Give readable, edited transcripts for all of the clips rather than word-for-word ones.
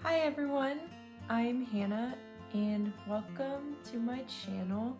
Hi everyone, I'm Hannah and welcome to my channel.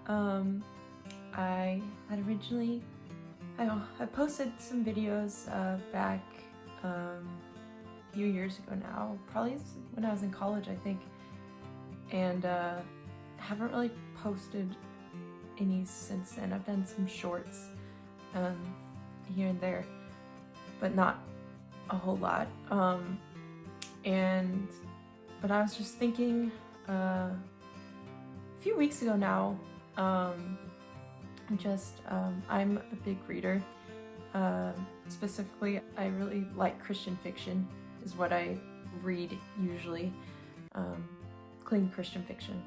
I had originally, I posted some videos back a few years ago now, probably when I was in college I think, and haven't really posted any since then. I've done some shorts here and there, but not a whole lot. But I was just thinking a few weeks ago now, I'm a big reader. Specifically, I really like Christian fiction is what I read usually, clean Christian fiction.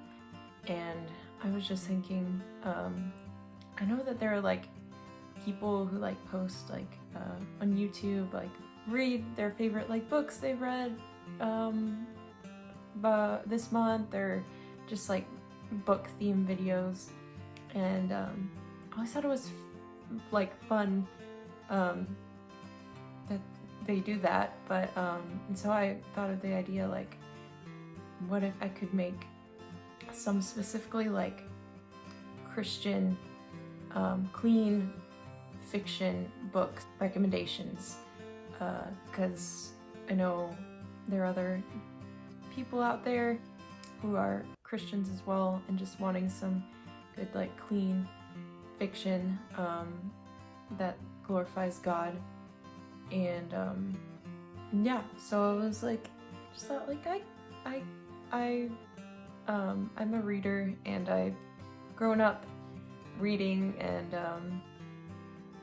And I was just thinking, I know that there are like people who like post like on YouTube, like read their favorite like books they've read but this month, or just like book theme videos, and I always thought it was like fun that they do that, but and so I thought of the idea, like, what if I could make some specifically like Christian clean fiction book recommendations, because I know there are other people out there who are Christians as well and just wanting some good like clean fiction that glorifies God. And yeah, so I was like, just thought like I'm a reader and I've grown up reading and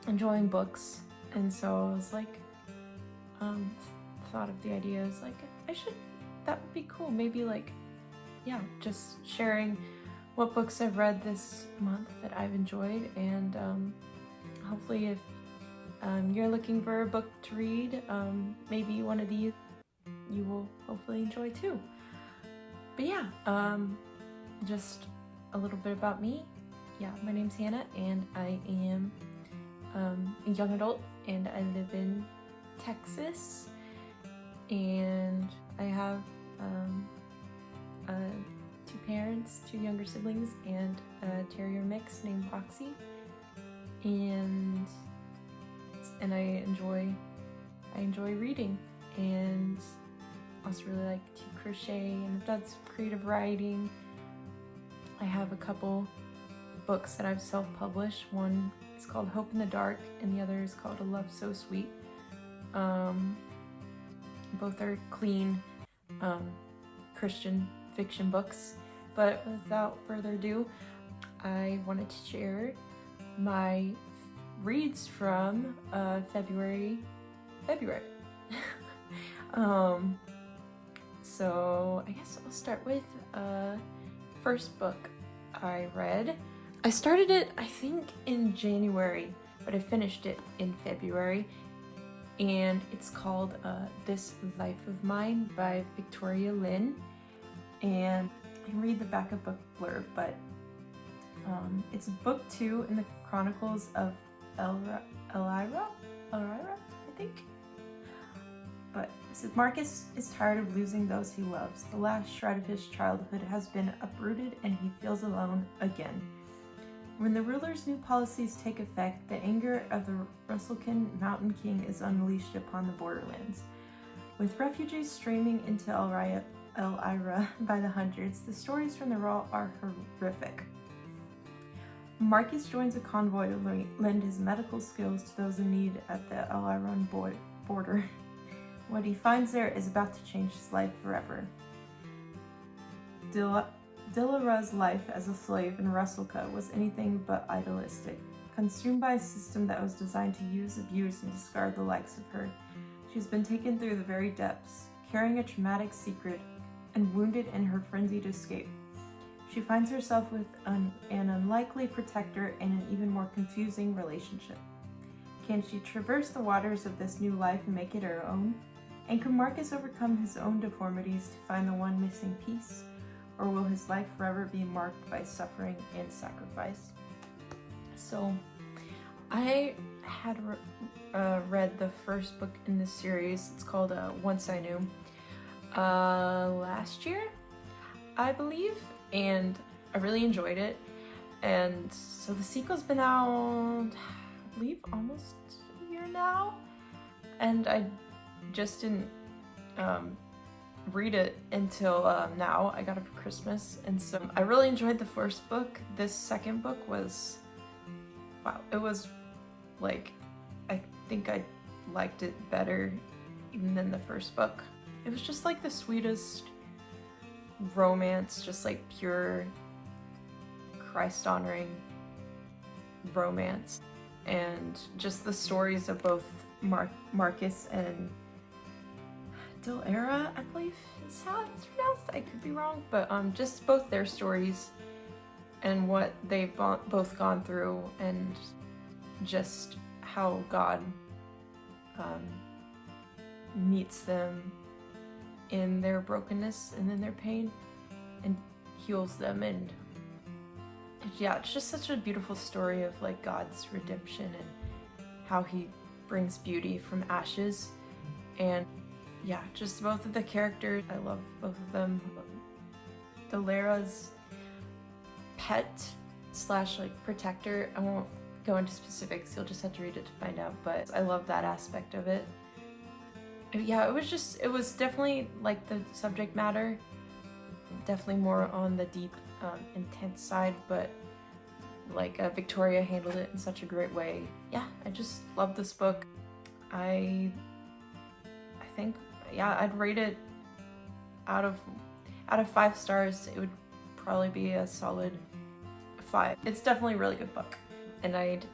enjoying books, and so I was like thought of the idea as like that would be cool. Maybe like, yeah, just sharing what books I've read this month that I've enjoyed, and hopefully if you're looking for a book to read, maybe one of these you will hopefully enjoy too. But yeah, just a little bit about me. Yeah, my name's Hannah and I am a young adult and I live in Texas, and I have two parents, two younger siblings, and a terrier mix named Foxy, and I enjoy reading, and also really like to crochet, and I've done some creative writing. I have a couple books that I've self-published. One is called Hope in the Dark and the other is called A Love So Sweet. Both are clean Christian fiction books. But without further ado, I wanted to share my reads from February. So I guess I'll start with first book I read. I started it, I think, in January, but I finished it in February, and it's called This Life of Mine by Victoria Lynn. And I can read the back of book blurb, but it's book 2 in the Chronicles of Elira, I think. But it says, Marcus is tired of losing those he loves. The last shred of his childhood has been uprooted and he feels alone again. When the ruler's new policies take effect, the anger of the Russelkin Mountain King is unleashed upon the borderlands. With refugees streaming into Elira by the hundreds, the stories from the raw are horrific. Marcus joins a convoy to lend his medical skills to those in need at the Eliran border. What he finds there is about to change his life forever. Dilara's life as a slave in Russelka was anything but idealistic. Consumed by a system that was designed to use, abuse, and discard the likes of her, she's been taken through the very depths, carrying a traumatic secret and wounded in her frenzied escape. She finds herself with an unlikely protector and an even more confusing relationship. Can she traverse the waters of this new life and make it her own? And can Marcus overcome his own deformities to find the one missing piece? Or will his life forever be marked by suffering and sacrifice? So, I had read the first book in this series. It's called Once I Knew. last year, I believe, and I really enjoyed it. And so the sequel's been out, I believe, almost a year now, and I just didn't read it until now. I got it for Christmas, and so I really enjoyed the first book. This second book was, wow, it was like, I think I liked it better even than the first book. It was just like the sweetest romance, just like pure Christ-honoring romance, and just the stories of both Marcus and Dillera, I believe is how it's pronounced. I could be wrong, but just both their stories and what they've both gone through, and just how God meets them in their brokenness and in their pain and heals them. And yeah, it's just such a beautiful story of like God's redemption and how he brings beauty from ashes. And yeah, just both of the characters, I love both of them. Dillera's pet slash like protector, I won't go into specifics, you'll just have to read it to find out, but I love that aspect of it. Yeah, it was definitely like the subject matter, definitely more on the deep, intense side, but like Victoria handled it in such a great way. Yeah, I just love this book. I think, yeah, I'd rate it out of 5 stars. It would probably be a solid 5. It's definitely a really good book, and I'd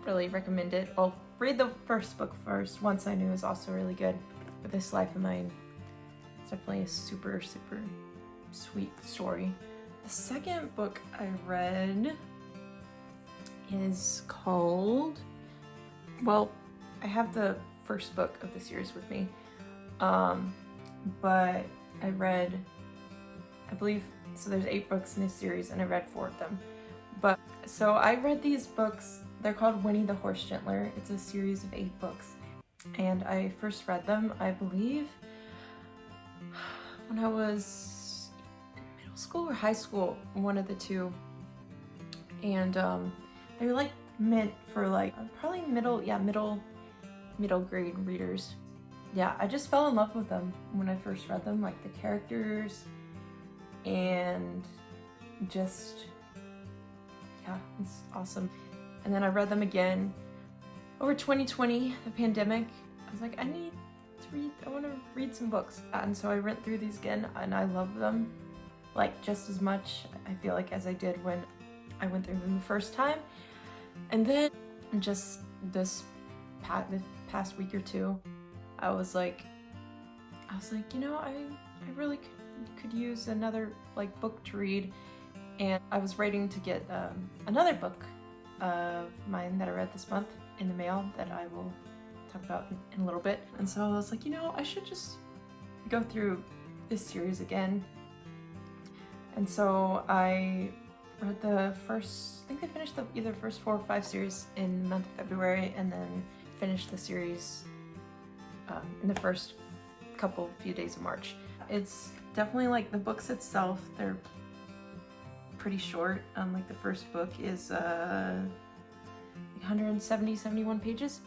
really recommend it. I'll read the first book first. Once I Knew is also really good, but This Life of Mine, it's definitely a super, super sweet story. The second book I read is called, well, I have the first book of the series with me, but I read, I believe, so there's 8 books in this series and I read 4 of them. But so I read these books, they're called Winnie the Horse Gentler. It's a series of 8 books, and I first read them, I believe, when I was in middle school or high school, one of the two. And they were like meant for like probably middle grade readers. Yeah, I just fell in love with them when I first read them, like the characters, and just, yeah, it's awesome. And then I read them again over 2020, the pandemic. I was like, I want to read some books. And so I went through these again, and I love them like just as much, I feel like, as I did when I went through them the first time. And then just this past week or two, I was like, you know, I really could use another like book to read. And I was waiting to get another book of mine that I read this month in the mail that I will talk about in a little bit. And so I was like, you know, I should just go through this series again. And so I read the first, I think I finished either first 4 or 5 series in the month of February, and then finished the series in the first few days of March. It's definitely like the books itself, they're pretty short. Like the first book is 71 pages,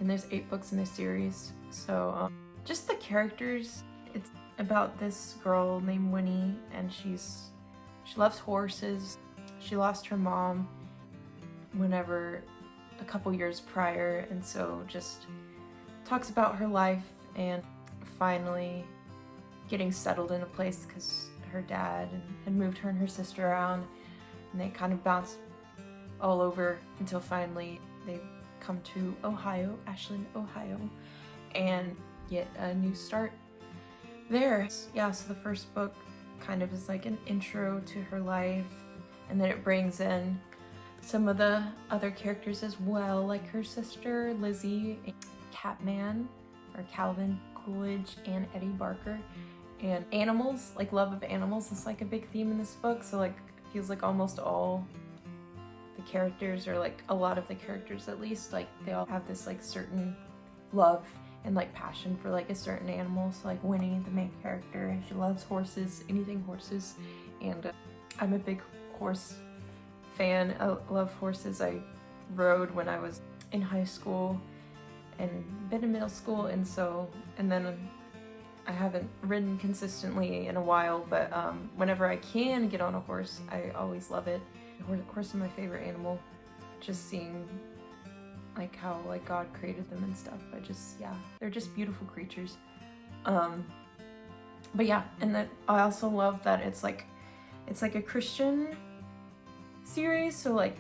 and there's 8 books in this series. So just the characters, it's about this girl named Winnie, and she loves horses. She lost her mom a couple years prior, and so just talks about her life and finally getting settled in a place because her dad had moved her and her sister around, and they kind of bounced all over until finally they come to Ohio, Ashland, Ohio, and get a new start there. Yeah, so the first book kind of is like an intro to her life, and then it brings in some of the other characters as well, like her sister Lizzie, Catman, or Calvin Coolidge, and Eddie Barker, and animals, like love of animals is like a big theme in this book. So like it feels like almost all the characters, or like a lot of the characters at least, like they all have this like certain love and like passion for like a certain animal. So like Winnie, the main character, she loves horses, anything horses, and I'm a big horse fan. I love horses. I rode when I was in high school and been in middle school, and then I haven't ridden consistently in a while, but whenever I can get on a horse, I always love it. Horse is my favorite animal. Just seeing like how like God created them and stuff. They're just beautiful creatures. But yeah, and that I also love that it's like a Christian series, so like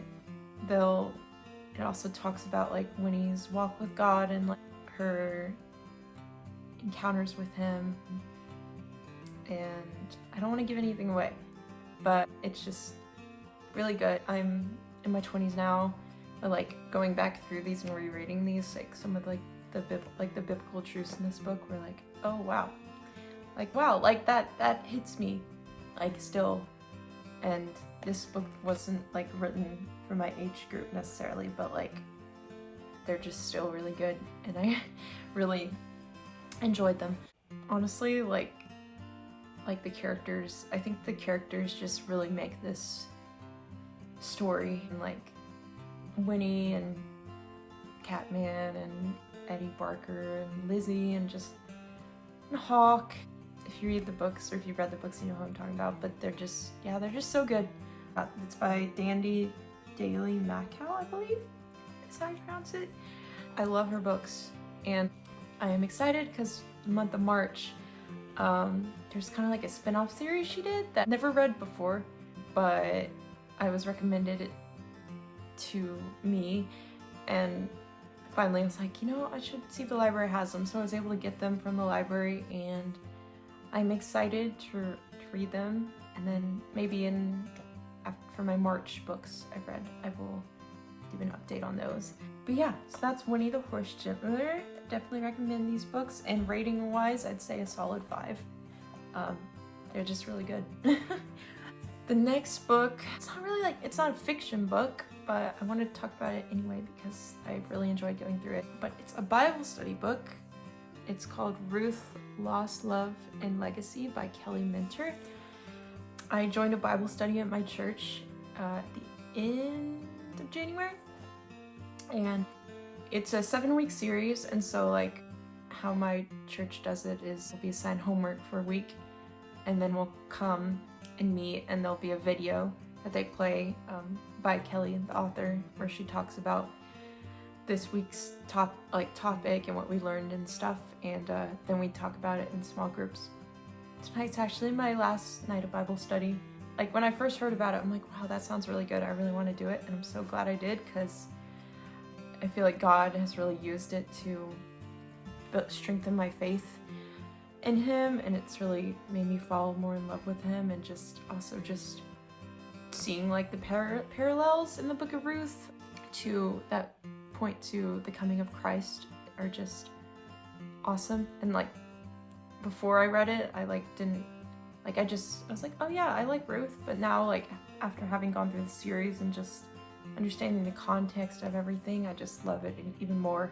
it also talks about like Winnie's walk with God and like her encounters with him. And I don't want to give anything away, but it's just really good. I'm in my 20s now, but like going back through these and rereading these, like some of like the biblical truths in this book were like, oh wow, like that hits me like still. And this book wasn't like written for my age group necessarily, but like they're just still really good, and I really enjoyed them. Honestly, like the characters, I think the characters just really make this story. And like Winnie and Catman and Eddie Barker and Lizzie and Hawk. If you read the books, or if you've read the books, you know who I'm talking about, but they're just so good. It's by Dandy Daly Mackow, I believe is how you pronounce it. I love her books, and I am excited because the month of March, there's kind of like a spin-off series she did that I never read before, but I was recommended it to me, and finally I was like, you know, I should see if the library has them. So I was able to get them from the library, and I'm excited to read them. And then maybe for my March books I've read, I will do an update on those. But yeah, so that's Winnie the Horse Gentler. Definitely recommend these books, and rating wise, I'd say a solid 5. They're just really good. The next book, it's not a fiction book, but I wanted to talk about it anyway because I really enjoyed going through it. But it's a Bible study book. It's called Ruth, Lost Love and Legacy by Kelly Minter. I joined a Bible study at my church at the end of January, and it's a 7-week series. And so like how my church does it is we'll be assigned homework for a week, and then we'll come and meet, and there'll be a video that they play by Kelly, the author, where she talks about this week's topic and what we learned and stuff, and then we talk about it in small groups. Tonight's actually my last night of Bible study. Like when I first heard about it, I'm like, wow, that sounds really good. I really want to do it, and I'm so glad I did, because I feel like God has really used it to strengthen my faith in him, and it's really made me fall more in love with him, and just seeing like the parallels in the book of Ruth to that point to the coming of Christ are just awesome. And like before I read it, I was like, oh yeah, I like Ruth. But now, like after having gone through the series and just understanding the context of everything, I just love it even more.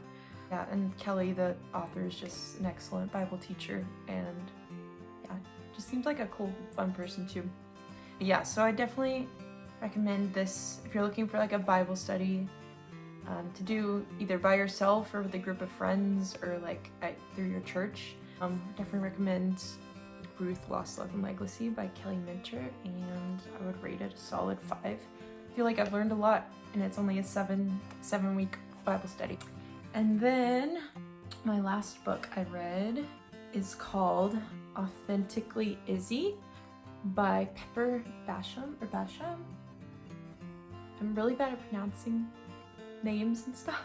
Yeah, and Kelly, the author, is just an excellent Bible teacher, and yeah, just seems like a cool, fun person too. But yeah, so I definitely recommend this if you're looking for like a Bible study to do either by yourself or with a group of friends, or like through your church. Definitely recommend Ruth, Lost Love and Legacy by Kelly Minter, and I would rate it a solid 5. I feel like I've learned a lot, and it's only a 7-week Bible study. And then my last book I read is called Authentically Izzy by Pepper Basham. I'm really bad at pronouncing names and stuff,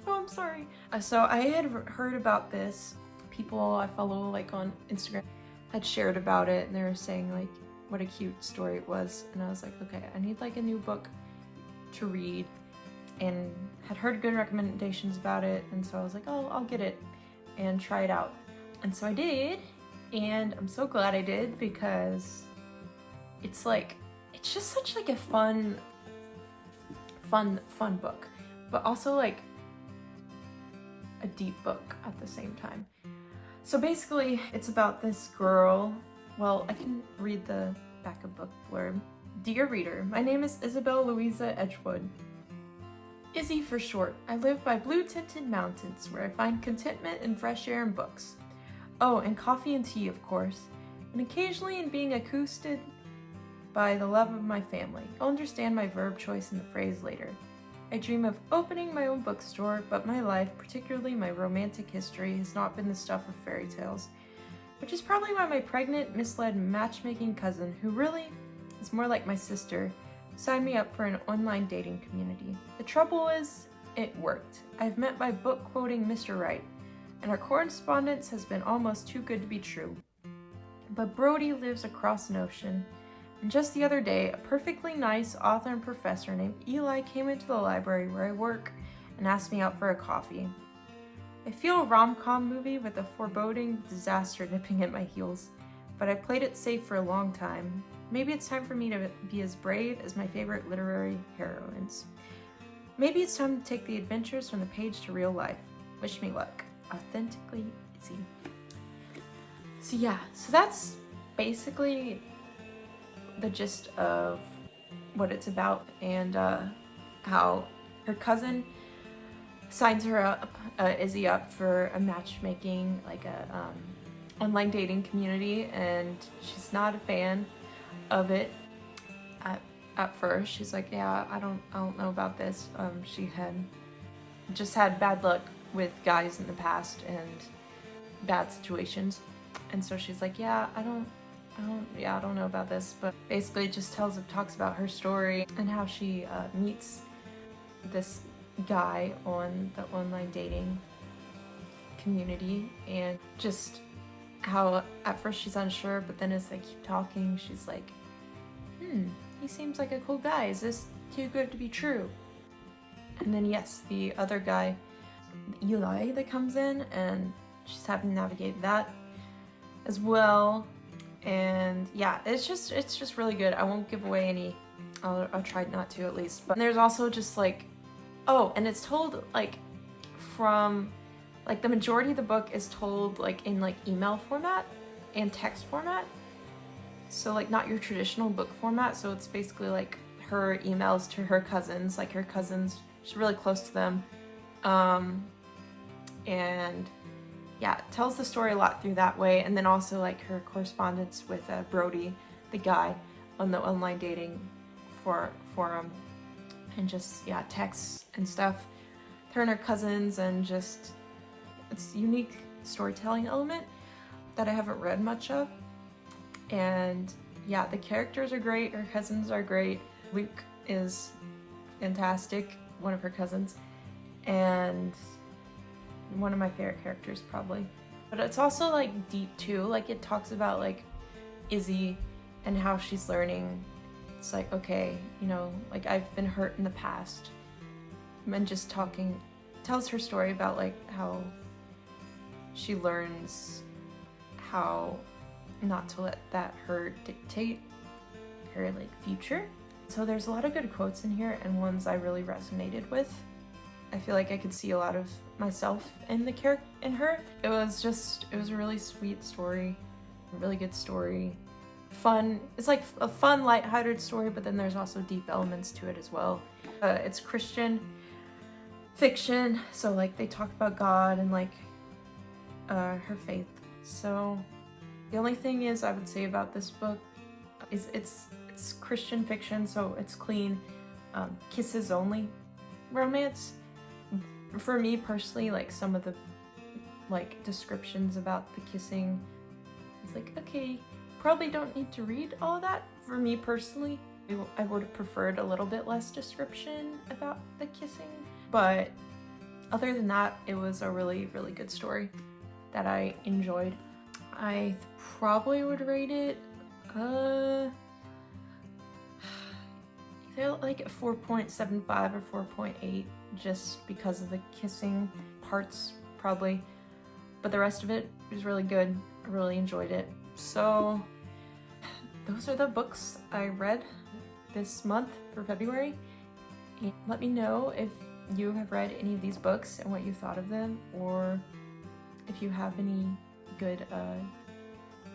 so I'm sorry. So I had heard about this. People I follow like on Instagram had shared about it, and they were saying like what a cute story it was, and I was like, okay, I need like a new book to read, and had heard good recommendations about it, and so I was like, oh, I'll get it and try it out. And so I did, and I'm so glad I did, because it's just such like a fun book, but also like a deep book at the same time. So basically, it's about this girl. Well, I can read the back of book blurb. Dear reader, my name is Isabel Louisa Edgewood. Izzy for short. I live by blue-tinted mountains where I find contentment in fresh air and books. Oh, and coffee and tea, of course. And occasionally in being accosted by the love of my family. You'll understand my verb choice in the phrase later. I dream of opening my own bookstore, but my life, particularly my romantic history, has not been the stuff of fairy tales. Which is probably why my pregnant, misled matchmaking cousin, who really is more like my sister, signed me up for an online dating community. The trouble is, it worked. I've met my book-quoting Mr. Right, and our correspondence has been almost too good to be true. But Brody lives across an ocean, and just the other day, a perfectly nice author and professor named Eli came into the library where I work and asked me out for a coffee. I feel a rom-com movie with a foreboding disaster nipping at my heels, but I played it safe for a long time. Maybe it's time for me to be as brave as my favorite literary heroines. Maybe it's time to take the adventures from the page to real life. Wish me luck. Authentically Izzy. So yeah, so that's basically the gist of what it's about, and how her cousin signs her up, Izzy up for a matchmaking, like a online dating community, and she's not a fan of it at first. She's like, yeah, I don't know about this. She had just had bad luck with guys in the past and bad situations, and so she's like, yeah, I don't know about this. But basically it just talks about her story and how she meets this guy on the online dating community, and just how at first she's unsure, but then as they keep talking, she's like, he seems like a cool guy. Is this too good to be true? And then yes, the other guy, Eli, that comes in, and she's having to navigate that as well. And yeah, it's just really good. I won't give away any. I'll try not to, at least. But there's also just like, oh, and it's told like from like the majority of the book is told like in like email format and text format. So like not your traditional book format. So it's basically like her emails to her cousins, like her cousins, she's really close to them. And yeah, it tells the story a lot through that way. And then also like her correspondence with Brody, the guy on the online dating forum, and just, yeah, texts and stuff. Her and her cousins, and just, it's a unique storytelling element that I haven't read much of. And yeah, the characters are great, her cousins are great. Luke is fantastic, one of her cousins, and one of my favorite characters probably. But it's also like deep too, like it talks about like Izzy and how she's learning. It's like, okay, you know, like I've been hurt in the past, and just tells her story about like how she learns how not to let that hurt dictate her like future. So there's a lot of good quotes in here, and ones I really resonated with. I feel like I could see a lot of myself in the character, in her. It was a really sweet story, a really good story. Fun. It's like a fun, lighthearted story, but then there's also deep elements to it as well. It's Christian fiction, so like they talk about God and like her faith. So the only thing is I would say about this book is it's Christian fiction, so it's clean, kisses only romance. For me personally, like some of the like descriptions about the kissing, it's like, okay, probably don't need to read all of that. For me personally, I would have preferred a little bit less description about the kissing, but other than that, it was a really, really good story that I enjoyed. I probably would rate it either like a 4.75 or 4.8, just because of the kissing parts probably, but the rest of it was really good. I really enjoyed it. So those are the books I read this month for February. And let me know if you have read any of these books and what you thought of them, or if you have any good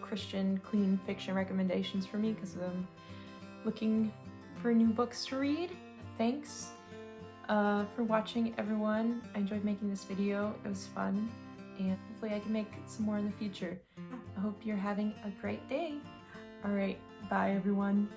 Christian clean fiction recommendations for me, because I'm looking for new books to read. Thanks for watching, everyone. I enjoyed making this video. It was fun, and hopefully I can make some more in the future. I hope you're having a great day. All right, bye everyone.